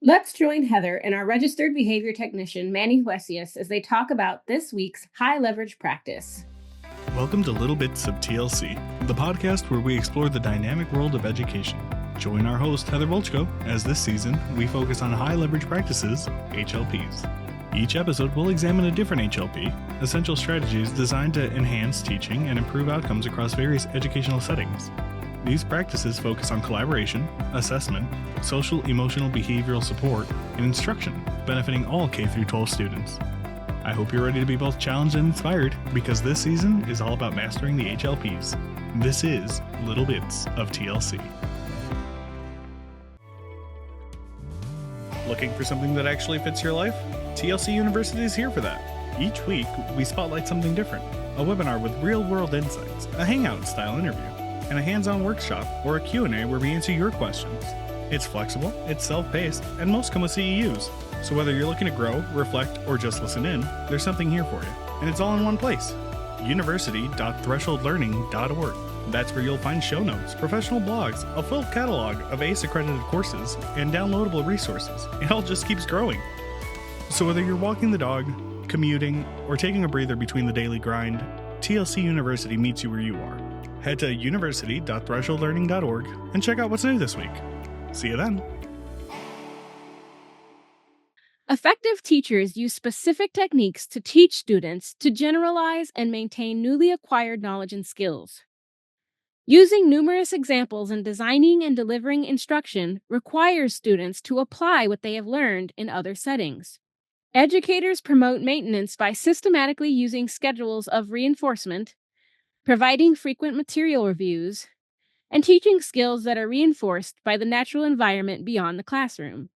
Let's join Heather and our registered behavior technician, Manny as they talk about this week's high leverage practice. Welcome to Little Bits of TLC, the podcast where we explore the dynamic world of education. Join our host, Heather Volchko, as this season we focus on high leverage practices, HLPs. Each episode will examine a different HLP, essential strategies designed to enhance teaching and improve outcomes across various educational settings. These practices focus on collaboration, assessment, social, emotional, behavioral support, and instruction, benefiting all K-12 students. I hope you're ready to be both challenged and inspired, because this season is all about mastering the HLPs. This is Little Bits of TLC. Looking for something that actually fits your life? TLC University is here for that. Each week, we spotlight something different. A webinar with real-world insights, a hangout-style interview, and a hands-on workshop or a Q&A where we answer your questions. It's flexible, it's self-paced, and most come with CEUs. So whether you're looking to grow, reflect, or just listen in, there's something here for you. And it's all in one place. university.thresholdlearning.org. That's where you'll find show notes, professional blogs, a full catalog of ACE-accredited courses, and downloadable resources. It all just keeps growing. So whether you're walking the dog, commuting, or taking a breather between the daily grind, TLC University meets you where you are. Head to university.thresholdlearning.org and check out what's new this week. See you then. Effective teachers use specific techniques to teach students to generalize and maintain newly acquired knowledge and skills. Using numerous examples in designing and delivering instruction requires students to apply what they have learned in other settings. Educators promote maintenance by systematically using schedules of reinforcement, providing frequent material reviews, and teaching skills that are reinforced by the natural environment beyond the classroom.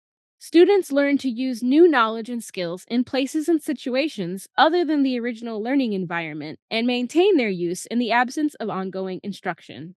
Students learn to use new knowledge and skills in places and situations other than the original learning environment and maintain their use in the absence of ongoing instruction.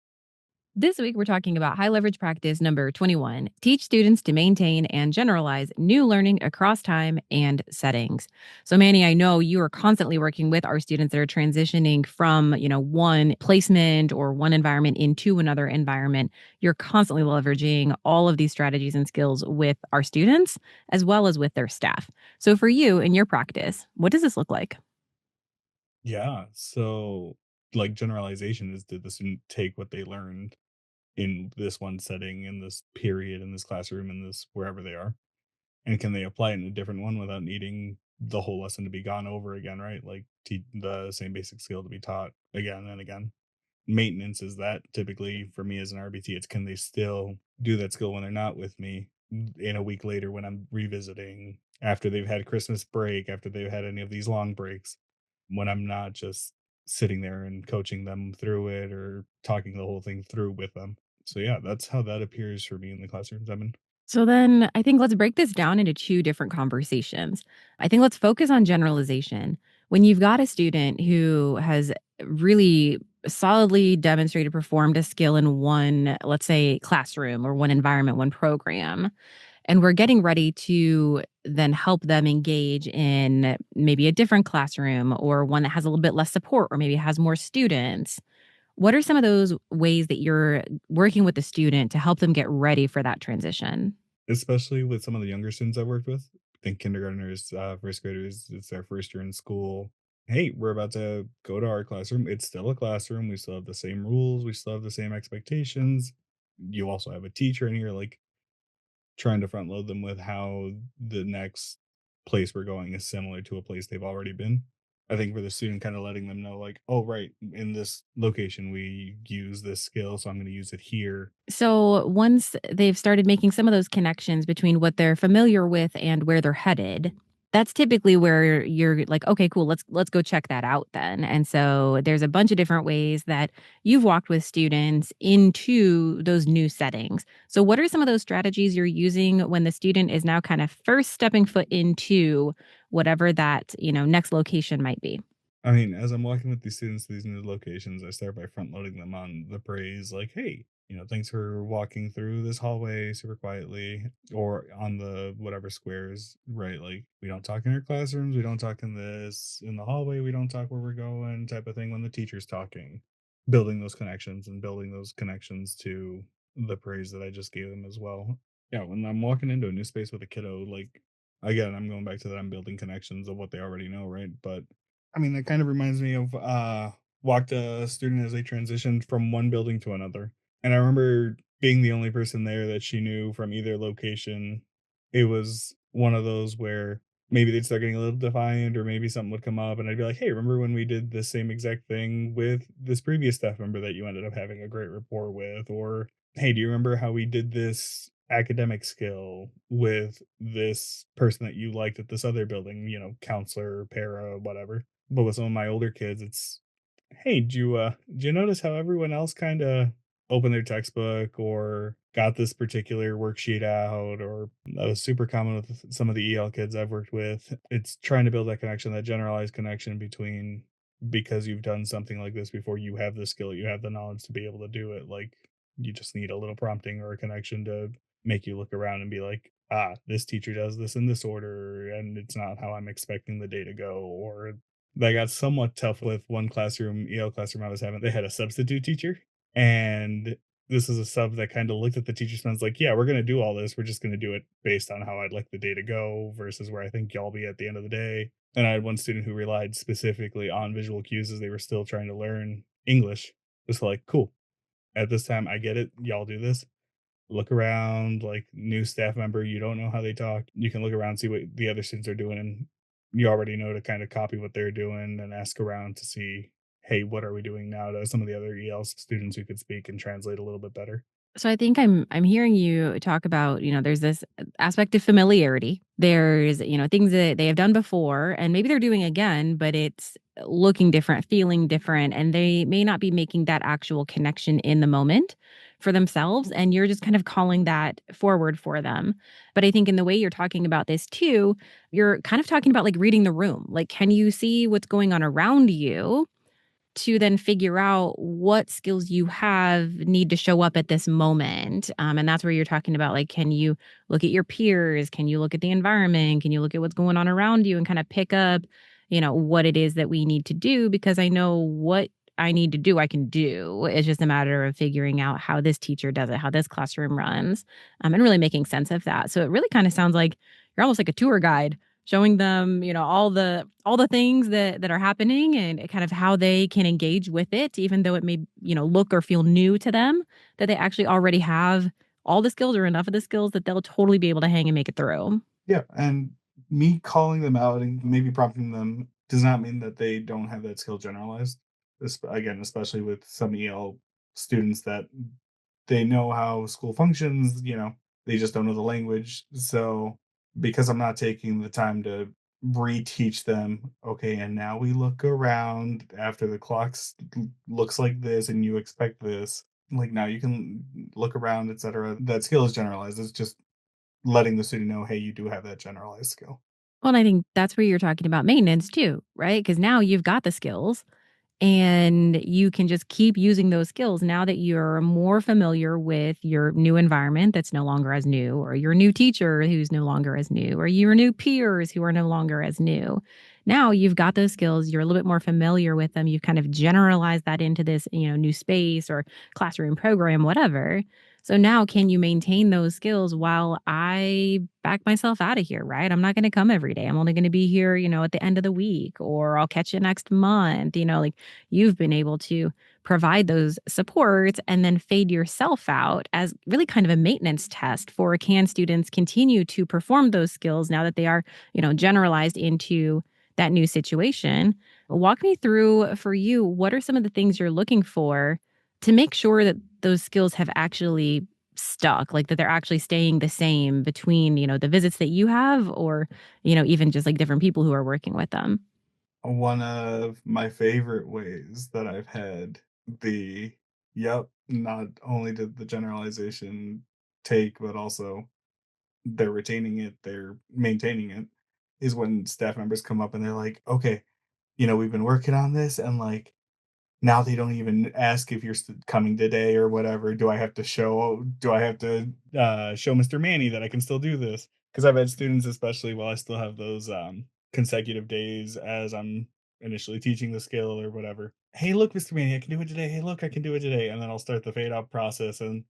This week, we're talking about high leverage practice number 21. Teach students to maintain and generalize new learning across time and settings. So, Manny, I know you are constantly working with our students that are transitioning from, one placement or one environment into another environment. You're constantly leveraging all of these strategies and skills with our students as well as with their staff. So, for you in your practice, what does this look like? Yeah, so generalization is, did the student take what they learned in this one setting, in this period, in this classroom, in this wherever they are, and can they apply it in a different one without needing the whole lesson to be gone over again, right? Like the same basic skill to be taught again and again. Maintenance is that typically for me as an RBT, it's can they still do that skill when they're not with me in a week later when I'm revisiting after they've had Christmas break, after they've had any of these long breaks, when I'm not just sitting there and coaching them through it or talking the whole thing through with them. So yeah, that's how that appears for me in the classrooms I'm in. So then I think let's break this down into two different conversations. I think let's focus on generalization. When you've got a student who has really solidly demonstrated, performed a skill in one, let's say, classroom or one environment, one program, and we're getting ready to then help them engage in maybe a different classroom or one that has a little bit less support or maybe has more students. What are some of those ways that you're working with the student to help them get ready for that transition? Especially with some of the younger students I worked with. I think kindergartners, first graders, it's their first year in school. Hey, we're about to go to our classroom. It's still a classroom. We still have the same rules. We still have the same expectations. You also have a teacher, and you're like trying to front load them with how the next place we're going is similar to a place they've already been. I think for the student, kind of letting them know, like, oh, right, in this location, we use this skill, so I'm going to use it here. So once they've started making some of those connections between what they're familiar with and where they're headed, that's typically where you're like, okay, cool, let's go check that out then. And so there's a bunch of different ways that you've walked with students into those new settings. So what are some of those strategies you're using when the student is now kind of first stepping foot into whatever that, next location might be? I mean, as I'm walking with these students to these new locations, I start by front loading them on the praise, like, hey, thanks for walking through this hallway super quietly, or on the whatever squares, right? Like, we don't talk in our classrooms, we don't talk in the hallway, we don't talk where we're going, type of thing when the teacher's talking. Building those connections and building those connections to the praise that I just gave them as well. Yeah, when I'm walking into a new space with a kiddo, like, again, I'm going back to that I'm building connections of what they already know, right? But I mean, that kind of reminds me of walked a student as they transitioned from one building to another. And I remember being the only person there that she knew from either location. It was one of those where maybe they'd start getting a little defiant or maybe something would come up and I'd be like, "Hey, remember when we did the same exact thing with this previous staff member that you ended up having a great rapport with?" Or, "Hey, do you remember how we did this academic skill with this person that you liked at this other building, counselor, para, whatever." But with some of my older kids, it's, "Hey, did you notice how everyone else kinda opened their textbook or got this particular worksheet out?" Or that was super common with some of the EL kids I've worked with. It's trying to build that connection, that generalized connection between, because you've done something like this before, you have the skill, you have the knowledge to be able to do it. Like, you just need a little prompting or a connection to make you look around and be like, "Ah, this teacher does this in this order, and it's not how I'm expecting the day to go." Or that got somewhat tough with one classroom, EL classroom I was having. They had a substitute teacher, and this is a sub that kind of looked at the teacher's and was like, "Yeah, we're going to do all this. We're just going to do it based on how I'd like the day to go versus where I think y'all be at the end of the day." And I had one student who relied specifically on visual cues as they were still trying to learn English. Just like, "Cool. At this time, I get it. Y'all do this. Look around, like, new staff member, you don't know how they talk. You can look around, see what the other students are doing, and you already know to kind of copy what they're doing and ask around to see, hey, what are we doing now, to some of the other EL students who could speak and translate a little bit better." So I think I'm hearing you talk about, there's this aspect of familiarity. There's, things that they have done before and maybe they're doing again, but it's looking different, feeling different, and they may not be making that actual connection in the moment for themselves. And you're just kind of calling that forward for them. But I think in the way you're talking about this too, you're kind of talking about like reading the room. Like, can you see what's going on around you to then figure out what skills you have need to show up at this moment. And that's where you're talking about, like, can you look at your peers? Can you look at the environment? Can you look at what's going on around you and kind of pick up, what it is that we need to do? Because I know what I need to do, I can do. It's just a matter of figuring out how this teacher does it, how this classroom runs, and really making sense of that. So it really kind of sounds like you're almost like a tour guide showing them, all the things that are happening and kind of how they can engage with it, even though it may, look or feel new to them, that they actually already have all the skills or enough of the skills that they'll totally be able to hang and make it through. Yeah, and me calling them out and maybe prompting them does not mean that they don't have that skill generalized. Again, especially with some EL students that they know how school functions, they just don't know the language. So because I'm not taking the time to reteach them, okay, and now we look around after the looks like this and you expect this. Like, now you can look around, etc. That skill is generalized. It's just letting the student know, hey, you do have that generalized skill. Well, and I think that's where you're talking about maintenance too, right? Because now you've got the skills and you can just keep using those skills now that you're more familiar with your new environment that's no longer as new, or your new teacher who's no longer as new, or your new peers who are no longer as new. Now you've got those skills, you're a little bit more familiar with them. You've kind of generalized that into this, new space or classroom program, whatever. So now can you maintain those skills while I back myself out of here, right? I'm not going to come every day. I'm only going to be here, at the end of the week, or I'll catch you next month, like you've been able to provide those supports and then fade yourself out as really kind of a maintenance test for, can students continue to perform those skills now that they are, generalized into that new situation. Walk me through, for you, what are some of the things you're looking for to make sure that those skills have actually stuck, like that they're actually staying the same between, the visits that you have, or, even just like different people who are working with them. One of my favorite ways that I've had the yep, not only did the generalization take, but also they're retaining it, they're maintaining it, is when staff members come up and they're like, okay, we've been working on this, and like, now they don't even ask if you're coming today or whatever. Do I have to show Mr. Manny that I can still do this? Because I've had students, especially while I still have those consecutive days as I'm initially teaching the skill or whatever. Hey, look, Mr. Manny, I can do it today. Hey, look, I can do it today. And then I'll start the fade out process. And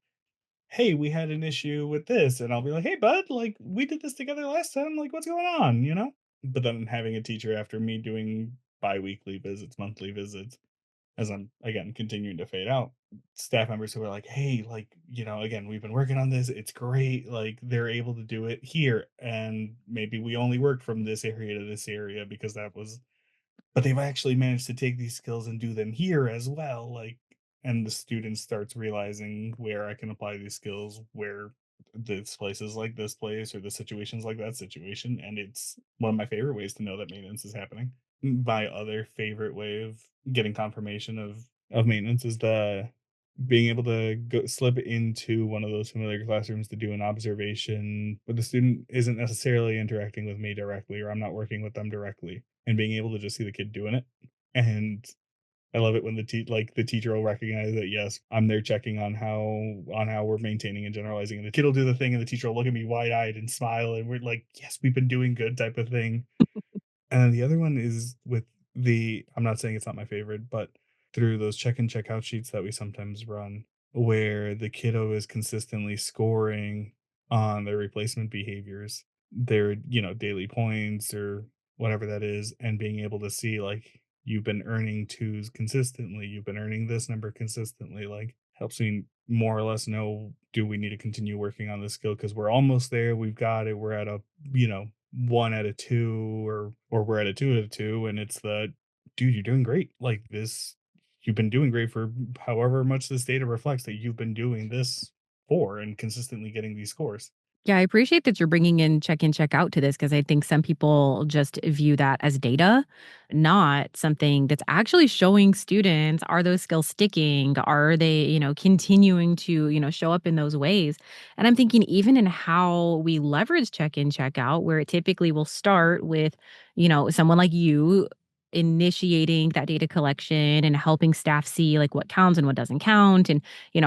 hey, we had an issue with this. And I'll be like, hey, bud, like we did this together last time. Like, what's going on? You know? But then having a teacher after me doing bi-weekly visits, monthly visits, as I'm again continuing to fade out, staff members who are like, hey, like, again, we've been working on this. It's great. Like, they're able to do it here. And maybe we only worked from this area to this area because that was, but they've actually managed to take these skills and do them here as well. Like, and the student starts realizing where I can apply these skills, where this place is like this place, or the situation's like that situation. And it's one of my favorite ways to know that maintenance is happening. My other favorite way of getting confirmation of maintenance is the being able to go slip into one of those familiar classrooms to do an observation, but the student isn't necessarily interacting with me directly, or I'm not working with them directly, and being able to just see the kid doing it. And I love it when the teacher will recognize that, yes, I'm there checking on how we're maintaining and generalizing, and the kid will do the thing, and the teacher will look at me wide eyed and smile, and we're like, yes, we've been doing good type of thing. And then the other one is with I'm not saying it's not my favorite, but through those check in, check out sheets that we sometimes run, where the kiddo is consistently scoring on their replacement behaviors, their, daily points or whatever that is, and being able to see, like, you've been earning twos consistently, you've been earning this number consistently, like, helps me more or less know, do we need to continue working on this skill? Because we're almost there. We've got it. We're at a, 1 out of 2, or we're at a 2 out of 2, and it's the, dude, you're doing great. Like this, you've been doing great for however much this data reflects that you've been doing this for and consistently getting these scores. Yeah, I appreciate that you're bringing in, check out to this because I think some people just view that as data, not something that's actually showing students, are those skills sticking? Are they, continuing to, show up in those ways? And I'm thinking even in how we leverage check out, where it typically will start with, someone like you initiating that data collection and helping staff see like what counts and what doesn't count, and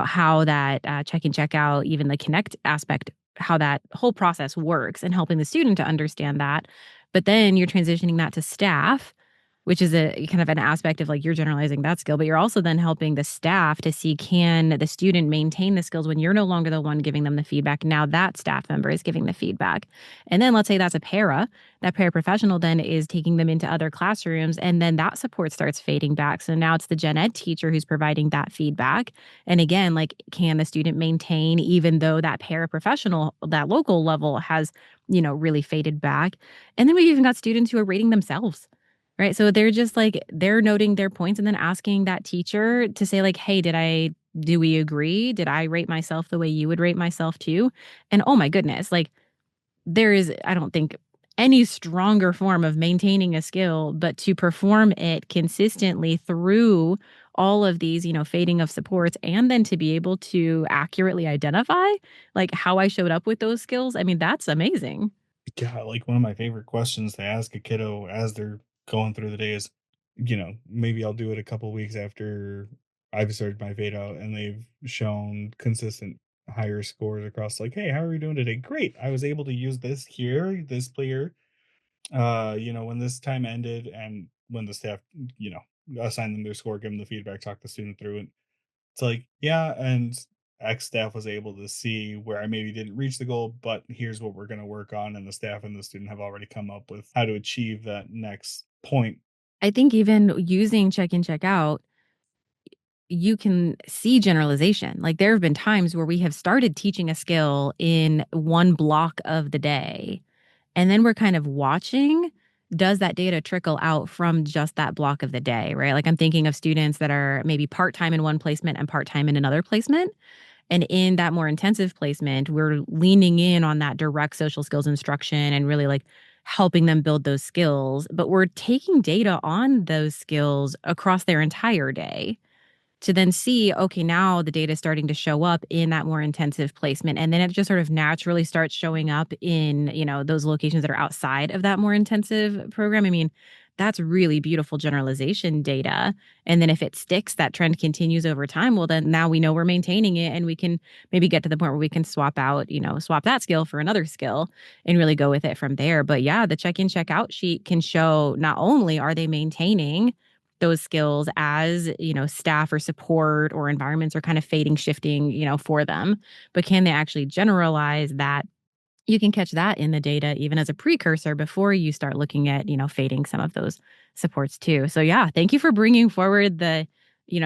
how that check out, even the connect aspect, how that whole process works, and helping the student to understand that. But then you're transitioning that to staff, which is a kind of an aspect of like you're generalizing that skill, but you're also then helping the staff to see, can the student maintain the skills when you're no longer the one giving them the feedback. Now that staff member is giving the feedback. And then let's say that's a that paraprofessional then is taking them into other classrooms, and then that support starts fading back. So now it's the gen ed teacher who's providing that feedback. And again, like, can the student maintain even though that paraprofessional, that local level has, really faded back? And then we've even got students who are rating themselves. Right, so they're just, like, they're noting their points and then asking that teacher to say, like, "Hey, do we agree? Did I rate myself the way you would rate myself too?" And, oh my goodness, like, there is, I don't think, any stronger form of maintaining a skill, but to perform it consistently through all of these, fading of supports, and then to be able to accurately identify, like, how I showed up with those skills. I mean, that's amazing. Yeah, like one of my favorite questions to ask a kiddo as they're going through the day is, maybe I'll do it a couple weeks after I've started my fade out and they've shown consistent higher scores across, like, hey, how are we doing today? Great. I was able to use this here, this player, when this time ended, and when the staff, you know, assign them their score, give them the feedback, talk the student through it. It's like, yeah, and X staff was able to see where I maybe didn't reach the goal, but here's what we're going to work on. And the staff and the student have already come up with how to achieve that next point. I think even using check out, you can see generalization. Like, there have been times where we have started teaching a skill in one block of the day, and then we're kind of watching, does that data trickle out from just that block of the day, right? Like, I'm thinking of students that are maybe part-time in one placement and part-time in another placement. And in that more intensive placement, we're leaning in on that direct social skills instruction and really like helping them build those skills. But we're taking data on those skills across their entire day to then see, okay, now the data is starting to show up in that more intensive placement. And then it just sort of naturally starts showing up in, those locations that are outside of that more intensive program. I mean, that's really beautiful generalization data. And then if it sticks, that trend continues over time, well, then now we know we're maintaining it, and we can maybe get to the point where we can swap that skill for another skill and really go with it from there. But yeah, the check in, check out sheet can show not only are they maintaining those skills as, staff or support or environments are kind of fading, shifting, for them. But can they actually generalize that? You can catch that in the data even as a precursor before you start looking at, fading some of those supports too. So yeah, thank you for bringing forward the,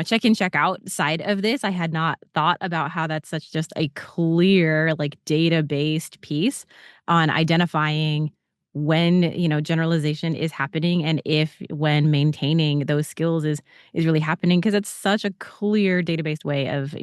check in, check out side of this. I had not thought about how that's such just a clear, like data based piece on identifying when, generalization is happening and if when maintaining those skills is really happening because it's such a clear data-based way of,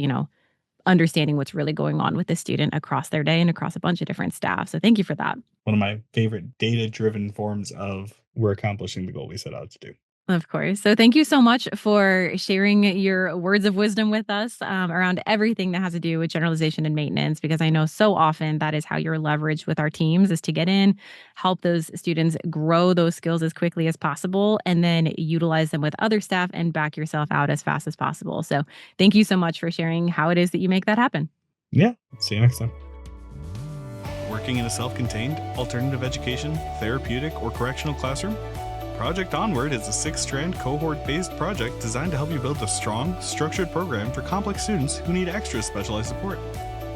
understanding what's really going on with the student across their day and across a bunch of different staff. So thank you for that. One of my favorite data-driven forms of we're accomplishing the goal we set out to do. Of course. So thank you so much for sharing your words of wisdom with us around everything that has to do with generalization and maintenance, because I know so often that is how you're leveraged with our teams is to get in, help those students grow those skills as quickly as possible, and then utilize them with other staff and back yourself out as fast as possible. So thank you so much for sharing how it is that you make that happen. Yeah. See you next time. Working in a self-contained, alternative education, therapeutic, or correctional classroom? Project Onward is a 6-strand cohort-based project designed to help you build a strong, structured program for complex students who need extra specialized support.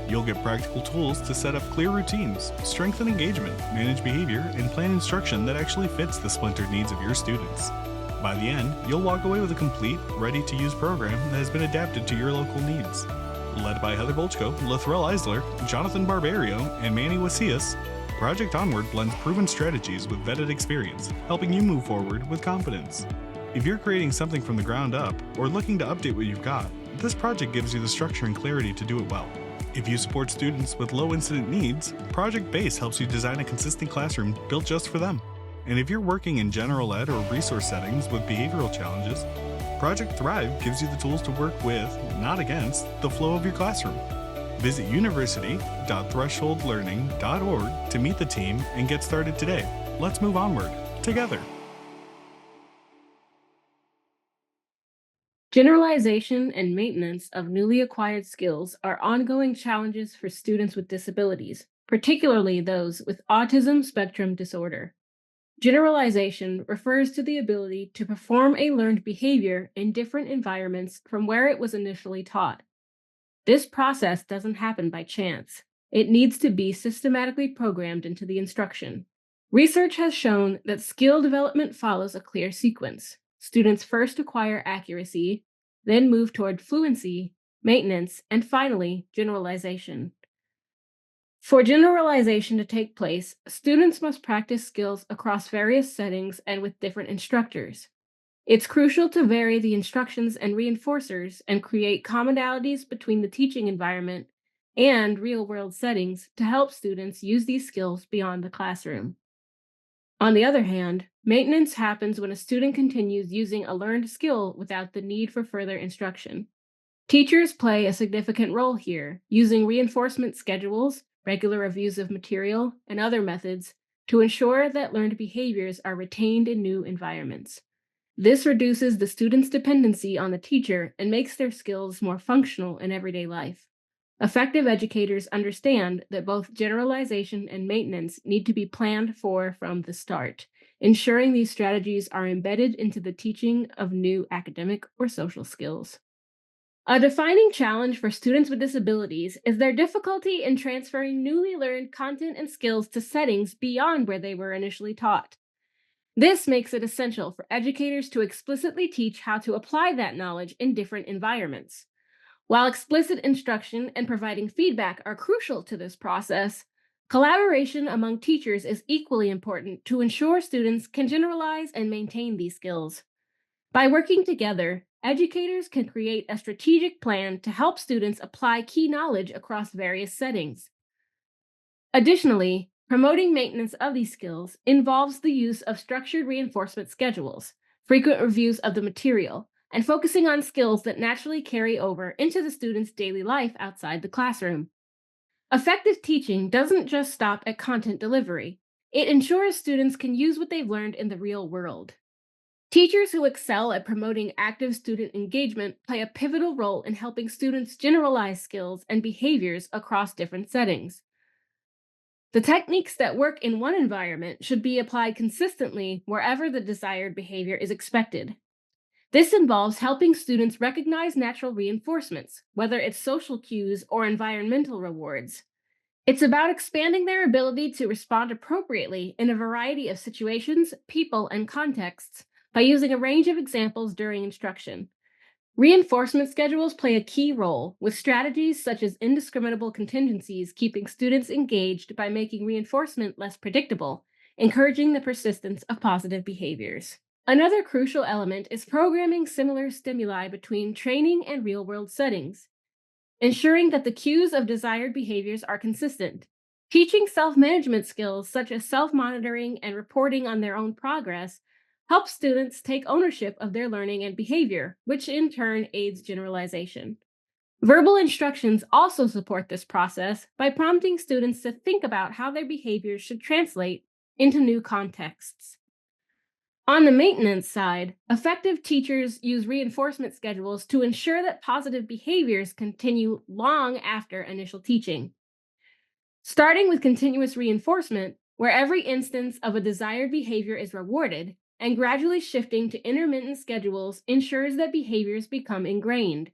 You'll get practical tools to set up clear routines, strengthen engagement, manage behavior, and plan instruction that actually fits the splintered needs of your students. By the end, you'll walk away with a complete, ready-to-use program that has been adapted to your local needs. Led by Heather Bolchko, Lathrell Eisler, Jonathan Barbario, and Manny Wasius, Project Onward blends proven strategies with vetted experience, helping you move forward with confidence. If you're creating something from the ground up or looking to update what you've got, this project gives you the structure and clarity to do it well. If you support students with low incident needs, Project Base helps you design a consistent classroom built just for them. And if you're working in general ed or resource settings with behavioral challenges, Project Thrive gives you the tools to work with, not against, the flow of your classroom. Visit university.thresholdlearning.org to meet the team and get started today. Let's move onward, together. Generalization and maintenance of newly acquired skills are ongoing challenges for students with disabilities, particularly those with autism spectrum disorder. Generalization refers to the ability to perform a learned behavior in different environments from where it was initially taught. This process doesn't happen by chance. It needs to be systematically programmed into the instruction. Research has shown that skill development follows a clear sequence. Students first acquire accuracy, then move toward fluency, maintenance, and finally, generalization. For generalization to take place, students must practice skills across various settings and with different instructors. It's crucial to vary the instructions and reinforcers and create commonalities between the teaching environment and real world settings to help students use these skills beyond the classroom. On the other hand, maintenance happens when a student continues using a learned skill without the need for further instruction. Teachers play a significant role here, using reinforcement schedules, regular reviews of material, and other methods to ensure that learned behaviors are retained in new environments. This reduces the student's dependency on the teacher and makes their skills more functional in everyday life. Effective educators understand that both generalization and maintenance need to be planned for from the start, ensuring these strategies are embedded into the teaching of new academic or social skills. A defining challenge for students with disabilities is their difficulty in transferring newly learned content and skills to settings beyond where they were initially taught. This makes it essential for educators to explicitly teach how to apply that knowledge in different environments. While explicit instruction and providing feedback are crucial to this process, collaboration among teachers is equally important to ensure students can generalize and maintain these skills. By working together, educators can create a strategic plan to help students apply key knowledge across various settings. Additionally, promoting maintenance of these skills involves the use of structured reinforcement schedules, frequent reviews of the material, and focusing on skills that naturally carry over into the student's daily life outside the classroom. Effective teaching doesn't just stop at content delivery, it ensures students can use what they've learned in the real world. Teachers who excel at promoting active student engagement play a pivotal role in helping students generalize skills and behaviors across different settings. The techniques that work in one environment should be applied consistently wherever the desired behavior is expected. This involves helping students recognize natural reinforcements, whether it's social cues or environmental rewards. It's about expanding their ability to respond appropriately in a variety of situations, people, and contexts by using a range of examples during instruction. Reinforcement schedules play a key role, with strategies such as indiscriminable contingencies keeping students engaged by making reinforcement less predictable, encouraging the persistence of positive behaviors. Another crucial element is programming similar stimuli between training and real world settings, ensuring that the cues of desired behaviors are consistent. Teaching self management skills such as self monitoring and reporting on their own progress helps students take ownership of their learning and behavior, which in turn aids generalization. Verbal instructions also support this process by prompting students to think about how their behaviors should translate into new contexts. On the maintenance side, effective teachers use reinforcement schedules to ensure that positive behaviors continue long after initial teaching. Starting with continuous reinforcement, where every instance of a desired behavior is rewarded, and gradually shifting to intermittent schedules ensures that behaviors become ingrained.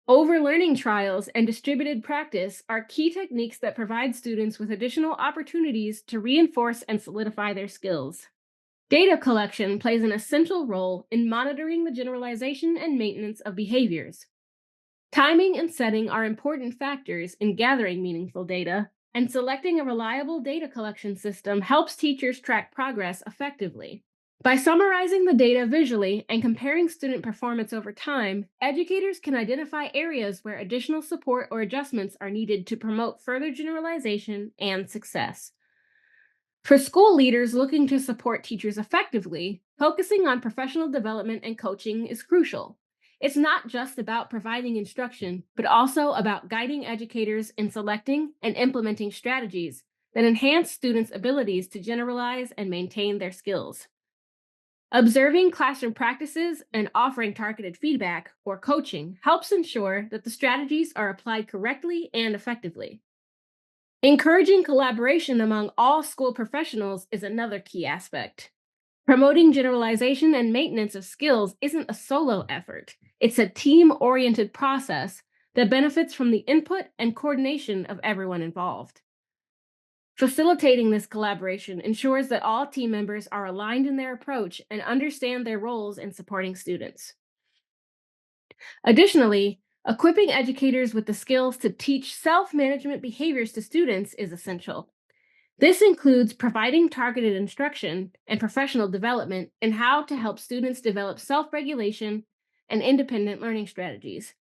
Overlearning trials and distributed practice are key techniques that provide students with additional opportunities to reinforce and solidify their skills. Data collection plays an essential role in monitoring the generalization and maintenance of behaviors. Timing and setting are important factors in gathering meaningful data, and selecting a reliable data collection system helps teachers track progress effectively. By summarizing the data visually and comparing student performance over time, educators can identify areas where additional support or adjustments are needed to promote further generalization and success. For school leaders looking to support teachers effectively, focusing on professional development and coaching is crucial. It's not just about providing instruction, but also about guiding educators in selecting and implementing strategies that enhance students' abilities to generalize and maintain their skills. Observing classroom practices and offering targeted feedback or coaching helps ensure that the strategies are applied correctly and effectively. Encouraging collaboration among all school professionals is another key aspect. Promoting generalization and maintenance of skills isn't a solo effort, it's a team oriented process that benefits from the input and coordination of everyone involved. Facilitating this collaboration ensures that all team members are aligned in their approach and understand their roles in supporting students. Additionally, equipping educators with the skills to teach self-management behaviors to students is essential. This includes providing targeted instruction and professional development in how to help students develop self-regulation and independent learning strategies.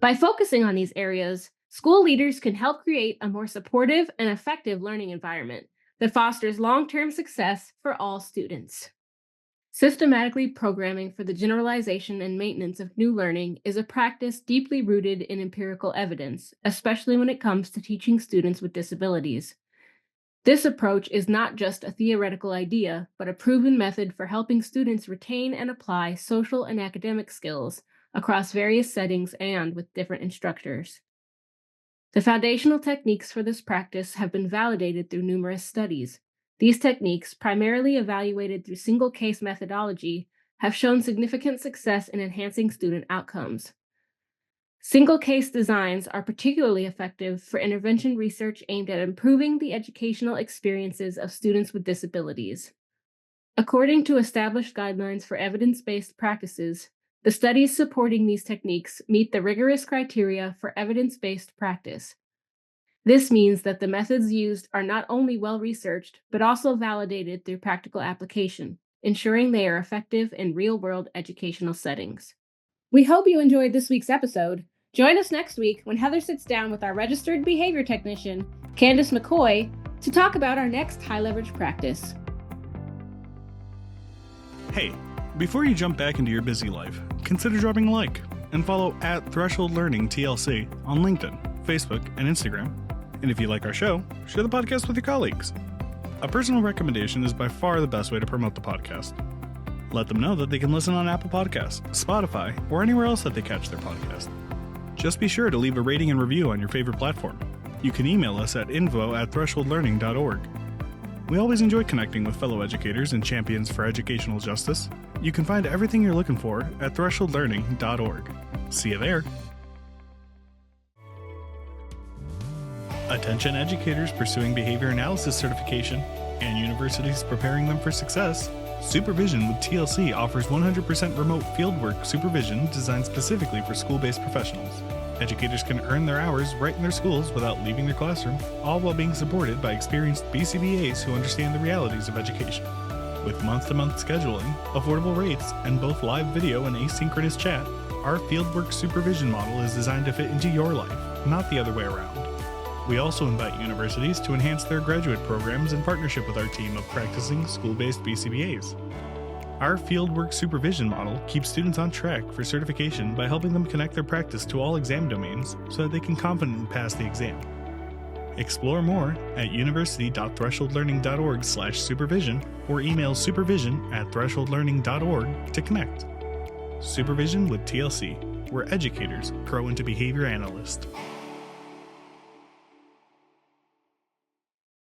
By focusing on these areas, school leaders can help create a more supportive and effective learning environment that fosters long-term success for all students. Systematically programming for the generalization and maintenance of new learning is a practice deeply rooted in empirical evidence, especially when it comes to teaching students with disabilities. This approach is not just a theoretical idea, but a proven method for helping students retain and apply social and academic skills across various settings and with different instructors. The foundational techniques for this practice have been validated through numerous studies. These techniques, primarily evaluated through single case methodology, have shown significant success in enhancing student outcomes. Single case designs are particularly effective for intervention research aimed at improving the educational experiences of students with disabilities. According to established guidelines for evidence-based practices, the studies supporting these techniques meet the rigorous criteria for evidence-based practice. This means that the methods used are not only well-researched, but also validated through practical application, ensuring they are effective in real-world educational settings. We hope you enjoyed this week's episode. Join us next week when Heather sits down with our registered behavior technician, Candace McCoy, to talk about our next high-leverage practice. Hey, before you jump back into your busy life, consider dropping a like and follow @ThresholdLearningTLC on LinkedIn, Facebook, and Instagram. And if you like our show, share the podcast with your colleagues. A personal recommendation is by far the best way to promote the podcast. Let them know that they can listen on Apple Podcasts, Spotify, or anywhere else that they catch their podcast. Just be sure to leave a rating and review on your favorite platform. You can email us at info@thresholdlearning.org. We always enjoy connecting with fellow educators and champions for educational justice. You can find everything you're looking for at thresholdlearning.org. See you there. Attention educators pursuing behavior analysis certification and universities preparing them for success. Supervision with TLC offers 100% remote fieldwork supervision designed specifically for school-based professionals. Educators can earn their hours right in their schools without leaving their classroom, all while being supported by experienced BCBAs who understand the realities of education. With month-to-month scheduling, affordable rates, and both live video and asynchronous chat, our fieldwork supervision model is designed to fit into your life, not the other way around. We also invite universities to enhance their graduate programs in partnership with our team of practicing school-based BCBAs. Our fieldwork supervision model keeps students on track for certification by helping them connect their practice to all exam domains so that they can confidently pass the exam. Explore more at university.thresholdlearning.org/supervision or email supervision@thresholdlearning.org to connect. Supervision with TLC, where educators grow into behavior analysts.